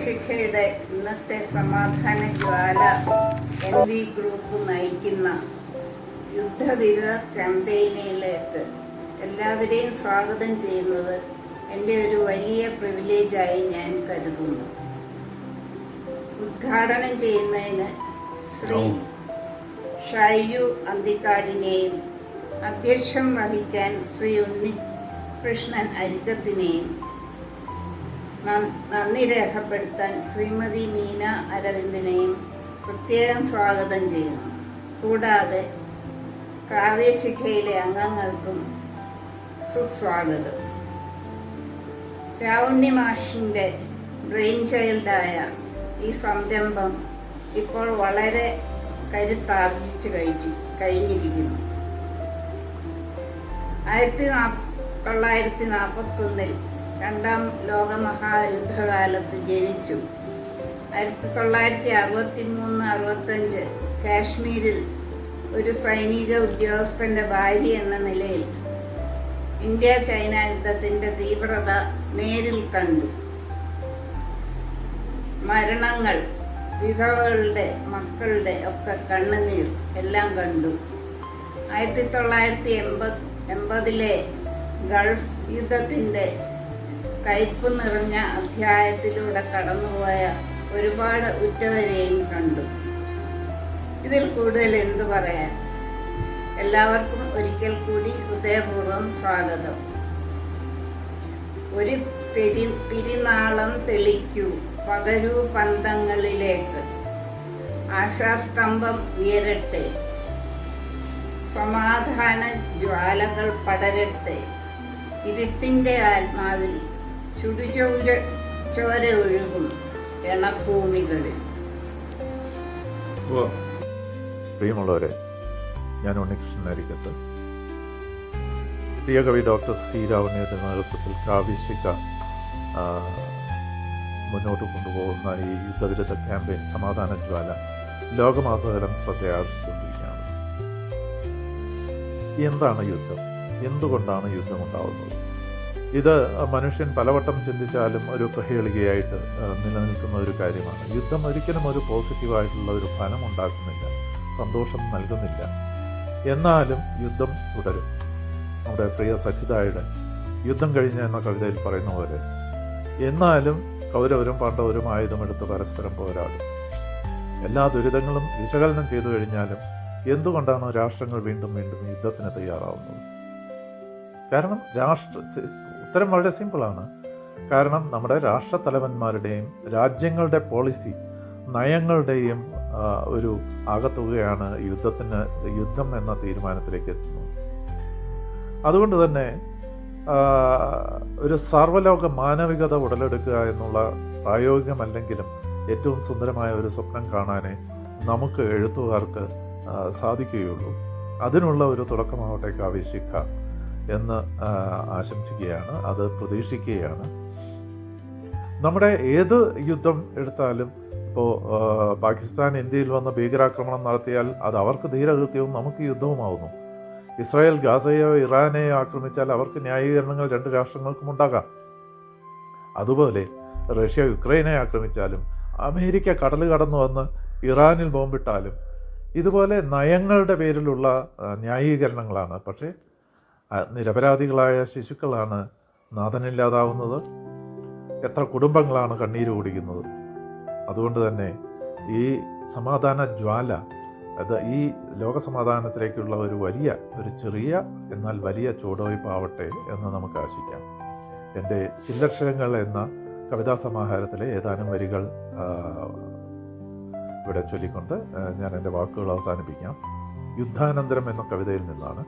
ശിഖയുടെ ഇന്നത്തെ സമാധാന ജ്വാല NV group നയിക്കുന്ന യുദ്ധവിരുദ്ധ ക്യാമ്പയിനിലേക്ക് എല്ലാവരെയും സ്വാഗതം ചെയ്യുന്നത് എൻ്റെ ഒരു വലിയ പ്രിവിലേജായി ഞാൻ കരുതുന്നു. ഉദ്ഘാടനം ചെയ്യുന്നതിന് ശ്രീ ഷൈജു അന്തിക്കാടിനെയും അധ്യക്ഷം വഹിക്കാൻ ശ്രീ ഉണ്ണികൃഷ്ണൻ അരിക്കത്തിനെയും നന്ദി രേഖപ്പെടുത്താൻ ശ്രീമതി മീന അരവിന്ദിനെയും പ്രത്യേകം സ്വാഗതം ചെയ്യുന്നു. കൂടാതെ കാവ്യശിഖയിലെ അംഗങ്ങൾക്കും സുസ്വാഗതം. രാവുണ്ണി മാഷിൻ്റെ ബ്രെയിൻ ചൈൽഡായ ഈ സംരംഭം ഇപ്പോൾ വളരെ കരുത്താർജിച്ചു കഴിഞ്ഞിരിക്കുന്നു. 1941 രണ്ടാം ലോകമഹായുദ്ധകാലത്ത് ജനിച്ചു. 1963-65 കാശ്മീരിൽ ഒരു സൈനിക ഉദ്യോഗസ്ഥൻ്റെ ഭാര്യ എന്ന നിലയിൽ ഇന്ത്യ ചൈന യുദ്ധത്തിൻ്റെ തീവ്രത നേരിൽ കണ്ടു. മരണങ്ങൾ, വിധവകളുടെ, മക്കളുടെ ഒക്കെ കണ്ണുനീർ എല്ലാം കണ്ടു. 1980 ഗൾഫ് യുദ്ധത്തിൻ്റെ കയ്പ് നിറഞ്ഞ അധ്യായത്തിലൂടെ കടന്നുപോയ ഒരുപാട് ഉറ്റവരെയും കണ്ടു. ഇതിൽ കൂടുതൽ എന്തു പറയാൻ? എല്ലാവർക്കും ഒരിക്കൽ കൂടി ഹൃദയപൂർവ്വം സ്വാഗതം. ഒരു തിരിനാളം തെളിക്കൂ, പകരൂ പന്തങ്ങളിലേക്ക്, ആശാസ്തംഭം ഉയരട്ടെ, സമാധാന ജ്വാലകൾ പടരട്ടെ, ഇരുട്ടിൻ്റെ ആത്മാവിൽ ചോര ഒഴുകും രണഭൂമികളിൽ. പ്രിയമുള്ളവരെ, ഞാൻ ഉണ്ണികൃഷ്ണൻ അരിക്കത്ത്. പ്രിയ കവി ഡോക്ടർ സി രാവണ്യയുടെ നേതൃത്വത്തിൽ കാവ്യശിഖ മുന്നോട്ട് കൊണ്ടുപോകുന്ന ഈ യുദ്ധവിരുദ്ധ ക്യാമ്പയിൻ സമാധാന ജ്വാല ലോകമാസകലം ശ്രദ്ധയാർജിച്ചുകൊണ്ടിരിക്കുകയാണ്. എന്താണ് യുദ്ധം? എന്തുകൊണ്ടാണ് യുദ്ധം ഉണ്ടാവുന്നത്? ഇത് മനുഷ്യൻ പലവട്ടം ചിന്തിച്ചാലും ഒരു പ്രഹേളികയായിട്ട് നിലനിൽക്കുന്ന ഒരു കാര്യമാണ്. യുദ്ധം ഒരിക്കലും ഒരു പോസിറ്റീവായിട്ടുള്ള ഒരു ഫലം ഉണ്ടാക്കുന്നില്ല, സന്തോഷം നൽകുന്നില്ല. എന്നാലും യുദ്ധം തുടരും. നമ്മുടെ പ്രിയ സച്ചിദായുടെ യുദ്ധം കഴിഞ്ഞ എന്ന കവിതയിൽ പറയുന്ന പോലെ, എന്നാലും കൗരവരും പാണ്ഡവരും ആയുധമെടുത്ത് പരസ്പരം പോരാടും. എല്ലാ ദുരിതങ്ങളും വിശകലനം ചെയ്തു കഴിഞ്ഞാലും എന്തുകൊണ്ടാണ് രാഷ്ട്രങ്ങൾ വീണ്ടും വീണ്ടും യുദ്ധത്തിന് തയ്യാറാവുന്നത്? കാരണം ഉത്തരം വളരെ സിമ്പിളാണ്. കാരണം നമ്മുടെ രാഷ്ട്രത്തലവന്മാരുടെയും രാജ്യങ്ങളുടെ പോളിസി നയങ്ങളുടെയും ഒരു ആകത്തുകയാണ് യുദ്ധം എന്ന തീരുമാനത്തിലേക്ക് എത്തുന്നത്. അതുകൊണ്ട് തന്നെ ഒരു സർവ്വലോക മാനവികത ഉടലെടുക്കുക എന്നുള്ള പ്രായോഗികമല്ലെങ്കിലും ഏറ്റവും സുന്ദരമായ ഒരു സ്വപ്നം കാണാനേ നമുക്ക് എഴുത്തുകാർക്ക് സാധിക്കുകയുള്ളൂ. അതിനുള്ള ഒരു തുടക്കമാവട്ടെ കാവ്യശിഖ എന്ന് ആശംസിക്കുകയാണ്, അത് പ്രതീക്ഷിക്കുകയാണ്. നമ്മുടെ ഏത് യുദ്ധം എടുത്താലും, ഇപ്പോൾ പാകിസ്ഥാൻ ഇന്ത്യയിൽ വന്ന് ഭീകരാക്രമണം നടത്തിയാൽ അത് അവർക്ക് ധീരകൃത്യവും നമുക്ക് യുദ്ധവുമാവുന്നു. ഇസ്രായേൽ ഗാസയോ ഇറാനെയോ ആക്രമിച്ചാൽ അവർക്ക് ന്യായീകരണങ്ങൾ രണ്ട് രാഷ്ട്രങ്ങൾക്കും ഉണ്ടാകാം. അതുപോലെ റഷ്യ യുക്രൈനെ ആക്രമിച്ചാലും അമേരിക്ക കടൽ കടന്നു വന്ന് ഇറാനിൽ ബോംബിട്ടാലും ഇതുപോലെ നയങ്ങളുടെ പേരിലുള്ള ന്യായീകരണങ്ങളാണ്. പക്ഷേ നിരപരാധികളായ ശിശുക്കളാണ് നാഥനില്ലാതാവുന്നത്. എത്ര കുടുംബങ്ങളാണ് കണ്ണീര് കുടിക്കുന്നത്. അതുകൊണ്ട് തന്നെ ഈ സമാധാന ജ്വാല, അത് ഈ ലോകസമാധാനത്തിലേക്കുള്ള ഒരു ചെറിയ എന്നാൽ വലിയ ചുവടുവയ്പ്പാവട്ടെ എന്ന് നമുക്ക് ആശിക്കാം. എൻ്റെ ചില്ലക്ഷരങ്ങൾ എന്ന കവിതാ സമാഹാരത്തിലെ ഏതാനും വരികൾ ഇവിടെ ചൊല്ലിക്കൊണ്ട് ഞാൻ എൻ്റെ വാക്കുകൾ അവസാനിപ്പിക്കാം. യുദ്ധാനന്തരം എന്ന കവിതയിൽ നിന്നാണ്.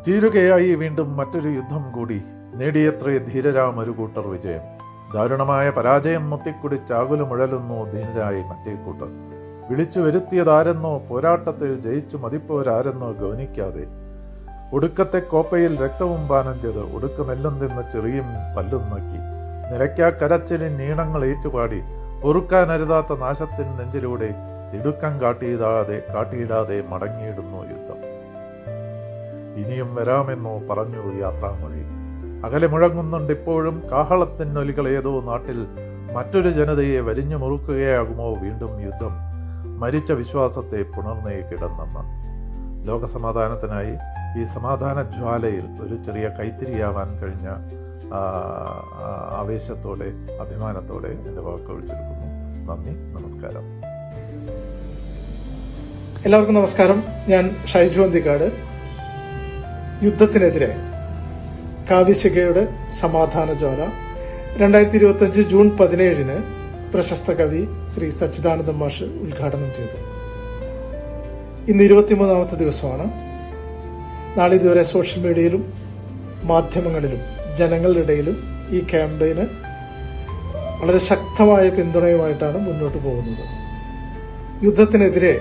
തീരുകയായി വീണ്ടും മറ്റൊരു യുദ്ധം കൂടി, നേടിയത്രേ ധീരരാം ഒരു കൂട്ടർ വിജയം. ദാരുണമായ പരാജയം മുത്തിക്കുടിച്ചാകുലുമുഴലുന്നു ധീരരായി മറ്റേ കൂട്ടർ. വിളിച്ചു വരുത്തിയതാരെന്നോ, പോരാട്ടത്തിൽ ജയിച്ചു മതിപ്പോരാരെന്നോ ഗൗനിക്കാതെ, ഒടുക്കത്തെ കോപ്പയിൽ രക്തവും പാനം ചെയ്ത് ഒടുക്കമെല്ലും തിന്ന് ചെറിയും പല്ലും നക്കി, നിരക്കാ കരച്ചിലിൻ നീണങ്ങൾ ഏറ്റുപാടി പൊറുക്കാനരുതാത്ത നാശത്തിൻ നെഞ്ചിലൂടെ തിടുക്കം കാട്ടിയിടാതെ മടങ്ങിയിടുന്നു യുദ്ധം. ഇനിയും വരാമെന്നോ പറഞ്ഞു യാത്രാമൊഴി. അകലെ മുഴങ്ങുന്നുണ്ട് ഇപ്പോഴും കാഹളത്തിനൊലികൾ. ഏതോ നാട്ടിൽ മറ്റൊരു ജനതയെ വരിഞ്ഞു മുറുക്കുകയാകുമോ വീണ്ടും യുദ്ധം. മരിച്ച വിശ്വാസത്തെ പുണർന്നേ കിടന്നെന്ന്. ലോകസമാധാനത്തിനായി ഈ സമാധാന ജ്വാലയിൽ ഒരു ചെറിയ കൈത്തിരിയാവാൻ കഴിഞ്ഞ ആവേശത്തോടെ, അഭിമാനത്തോടെ എൻ്റെ വാക്കുകൾ ചുരുക്കുന്നു. നന്ദി, നമസ്കാരം. എല്ലാവർക്കും നമസ്കാരം. ഞാൻ ഷൈജു അന്തിക്കാട്. യുദ്ധത്തിനെതിരെ കാവ്യശിഖയുടെ സമാധാന ജ്വാല 2025 ജൂൺ 17 പ്രശസ്ത കവി ശ്രീ സച്ചിദാനന്ദ മാഷ് ഉദ്ഘാടനം ചെയ്തു. ഇന്ന് 23ാമത്തെ ദിവസമാണ്. നാളിതുവരെ സോഷ്യൽ മീഡിയയിലും മാധ്യമങ്ങളിലും ജനങ്ങളുടെ ഇടയിലും ഈ ക്യാമ്പയിന് വളരെ ശക്തമായ പിന്തുണയുമായിട്ടാണ് മുന്നോട്ട് പോകുന്നത്. യുദ്ധത്തിനെതിരെ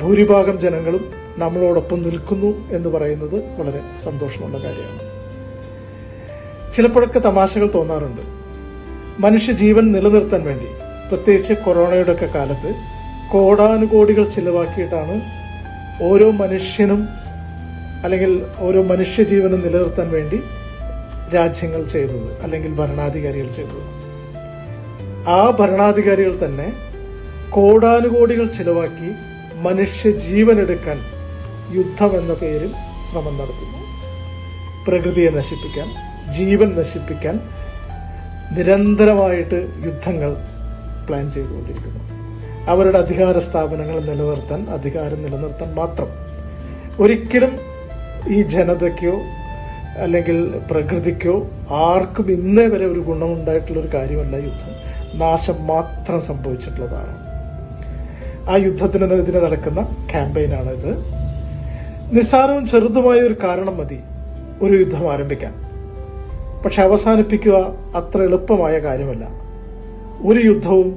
ഭൂരിഭാഗം ജനങ്ങളും നമ്മളോടൊപ്പം നിൽക്കുന്നു എന്ന് പറയുന്നത് വളരെ സന്തോഷമുള്ള കാര്യമാണ്. ചിലപ്പോഴൊക്കെ തമാശകൾ തോന്നാറുണ്ട്. മനുഷ്യജീവൻ നിലനിർത്താൻ വേണ്ടി, പ്രത്യേകിച്ച് കൊറോണയുടെ ഒക്കെ കാലത്ത് കോടാനുകോടികൾ ചിലവാക്കിയിട്ടാണ് ഓരോ മനുഷ്യനും അല്ലെങ്കിൽ ഓരോ മനുഷ്യജീവനും നിലനിർത്താൻ വേണ്ടി രാജ്യങ്ങൾ ചെയ്തത്, അല്ലെങ്കിൽ ഭരണാധികാരികൾ ചെയ്തത്. ആ ഭരണാധികാരികൾ തന്നെ കോടാനുകോടികൾ ചിലവാക്കി മനുഷ്യജീവൻ എടുക്കാൻ യുദ്ധം എന്ന പേരിൽ ശ്രമം നടത്തുന്നു. പ്രകൃതിയെ നശിപ്പിക്കാൻ, ജീവൻ നശിപ്പിക്കാൻ നിരന്തരമായിട്ട് യുദ്ധങ്ങൾ പ്ലാൻ ചെയ്തുകൊണ്ടിരിക്കുന്നു. അവരുടെ അധികാര സ്ഥാപനങ്ങൾ നിലനിർത്താൻ, അധികാരം നിലനിർത്താൻ മാത്രം. ഒരിക്കലും ഈ ജനതയ്ക്കോ അല്ലെങ്കിൽ പ്രകൃതിക്കോ ആർക്കും ഇന്നേ വരെ ഒരു ഗുണമുണ്ടായിട്ടുള്ളൊരു കാര്യമല്ല യുദ്ധം. നാശം മാത്രം സംഭവിച്ചിട്ടുള്ളതാണ്. ആ യുദ്ധത്തിനെതിരെ നടക്കുന്ന ക്യാമ്പയിനാണ് ഇത്. നിസ്സാരവും ചെറുതുമായ ഒരു കാരണം മതി ഒരു യുദ്ധം ആരംഭിക്കാൻ. പക്ഷെ അവസാനിപ്പിക്കുക അത്ര എളുപ്പമായ കാര്യമല്ല. ഒരു യുദ്ധവും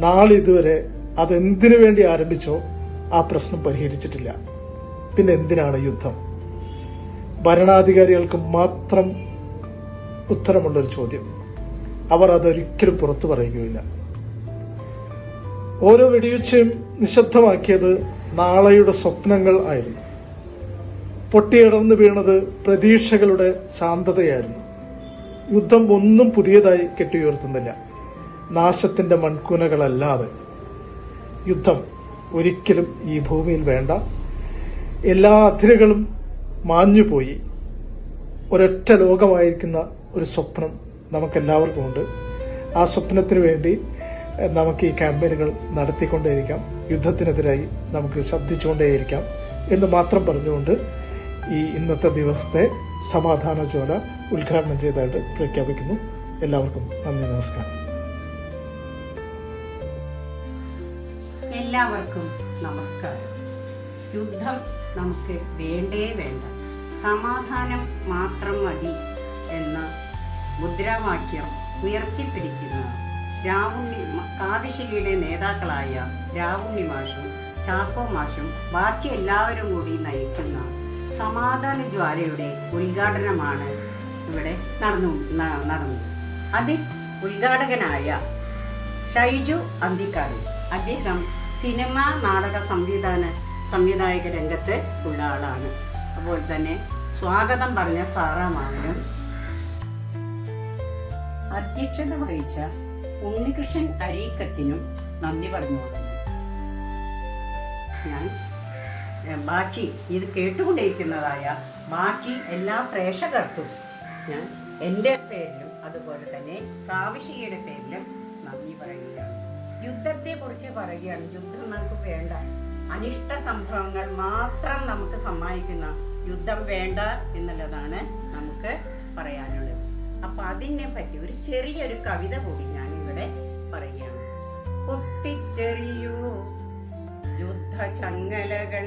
നാളിതുവരെ അതെന്തിനു വേണ്ടി ആരംഭിച്ചോ ആ പ്രശ്നം പരിഹരിച്ചിട്ടില്ല. പിന്നെ എന്തിനാണ് യുദ്ധം? ഭരണാധികാരികൾക്ക് മാത്രം ഉത്തരമുള്ളൊരു ചോദ്യം. അവർ അതൊരിക്കലും പുറത്തു പറയുകയില്ല. ഓരോ വെടിയുച്ചയും നിശബ്ദമാക്കിയത് നാളെയുടെ സ്വപ്നങ്ങൾ ആയിരുന്നു. പൊട്ടിയടർന്നു വീണത് പ്രതീക്ഷകളുടെ ശാന്തതയായിരുന്നു. യുദ്ധം ഒന്നും പുതിയതായി കെട്ടിയുയർത്തുന്നില്ല. നാശത്തിന്റെ മൺകൂനകളല്ലാതെ യുദ്ധം ഒരിക്കലും ഈ ഭൂമിയിൽ വേണ്ട. എല്ലാ അതിരുകളും മാഞ്ഞുപോയി ഒരൊറ്റ ലോകമായിരിക്കുന്ന ഒരു സ്വപ്നം നമുക്കെല്ലാവർക്കും ഉണ്ട്. ആ സ്വപ്നത്തിന് വേണ്ടി നമുക്ക് ഈ ക്യാമ്പയിനുകൾ നടത്തിക്കൊണ്ടേയിരിക്കാം. യുദ്ധത്തിനെതിരായി നമുക്ക് ശബ്ദിച്ചുകൊണ്ടേയിരിക്കാം എന്ന് മാത്രം പറഞ്ഞുകൊണ്ട് ഈ ഇന്നത്തെ ദിവസത്തെ സമാധാന ജ്വാല ഉദ്ഘാടനം ചെയ്തതായിട്ട് പ്രഖ്യാപിക്കുന്നു. എല്ലാവർക്കും നന്ദി, നമസ്കാരം. എല്ലാവർക്കും നമസ്കാരം. യുദ്ധം നമുക്ക് വേണ്ടേ വേണ്ട, സമാധാനം മാത്രം മതി എന്ന മുദ്രാവാക്യം ഉയർത്തിപ്പിടിക്കുന്ന കാവ്യശിഖയുടെ നേതാക്കളായ രാവുണ്ണി മാഷും ചാക്കോ മാഷും ബാക്കി എല്ലാവരും കൂടി നയിക്കുന്ന സമാധാന ജ്വാലയുടെ ഉദ്ഘാടനമാണ് ഇവിടെ നടന്നത്. അതിൽ ഉദ്ഘാടകനായ ഷൈജു അന്തിക്കാട്, അദ്ദേഹം സിനിമ നാടക സംവിധായക രംഗത്ത് ഉള്ള ആളാണ്. അതുപോലെ തന്നെ സ്വാഗതം പറഞ്ഞ സാറാമാവനും, അധ്യക്ഷത വഹിച്ച ഉണ്ണികൃഷ്ണൻ അരീക്കത്തിനും നന്ദി പറഞ്ഞുകൊള്ളുന്നു. ഞാൻ ബാക്കി ഇത് കേട്ടുകൊണ്ടിരിക്കുന്നതായ ബാക്കി എല്ലാ പ്രേക്ഷകർക്കും ഞാൻ എൻ്റെ പേരിലും അതുപോലെ തന്നെ കാവ്യശിഖയുടെ പേരിലും നന്ദി പറയുകയാണ്. യുദ്ധത്തെ കുറിച്ച് പറയുകയാണ്. യുദ്ധം നമുക്ക് വേണ്ട, അനിഷ്ട സംഭവങ്ങൾ മാത്രം നമുക്ക് സമ്മാനിക്കുന്ന യുദ്ധം വേണ്ട എന്നുള്ളതാണ് നമുക്ക് പറയാനുള്ളത്. അപ്പൊ അതിനെ പറ്റി ഒരു ചെറിയൊരു കവിത കൂടി ഞാൻ ഇവിടെ പറയുകയാണ്. പൊട്ടിച്ചെറിയൂ യുദ്ധചങ്ങലകൾ,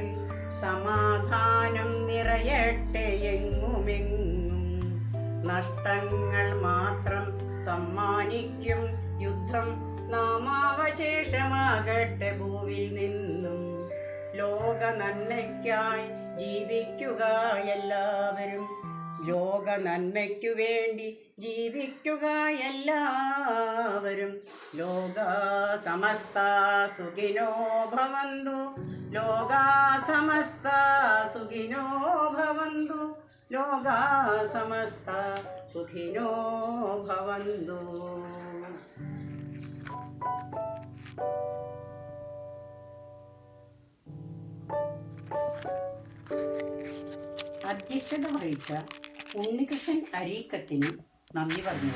സമാധാനം നിറയട്ടെ എങ്ങുമെങ്ങും, നഷ്ടങ്ങൾ മാത്രം സമ്മാനിക്കും യുദ്ധം, നാമാവശേഷമാകട്ടെ ഭൂവിൽ നിന്നും. ലോക നന്മയ്ക്കായി ജീവിക്കുക എല്ലാവരും, ലോക നന്മയ്ക്കു വേണ്ടി ജീവിക്കുക എല്ലാവരും. ലോകാ സമസ്ത സുഖിനോ ഭവന്തു. ലോകാ സമസ്ത സുഖിനോ ഭവന്തു. ലോകാ സമസ്ത സുഖിനോ ഭവന്തു. അധ്യക്ഷത വഹിച്ച ഉണ്ണികൃഷ്ണൻ അരീക്കത്തിന് നന്ദി പറഞ്ഞു.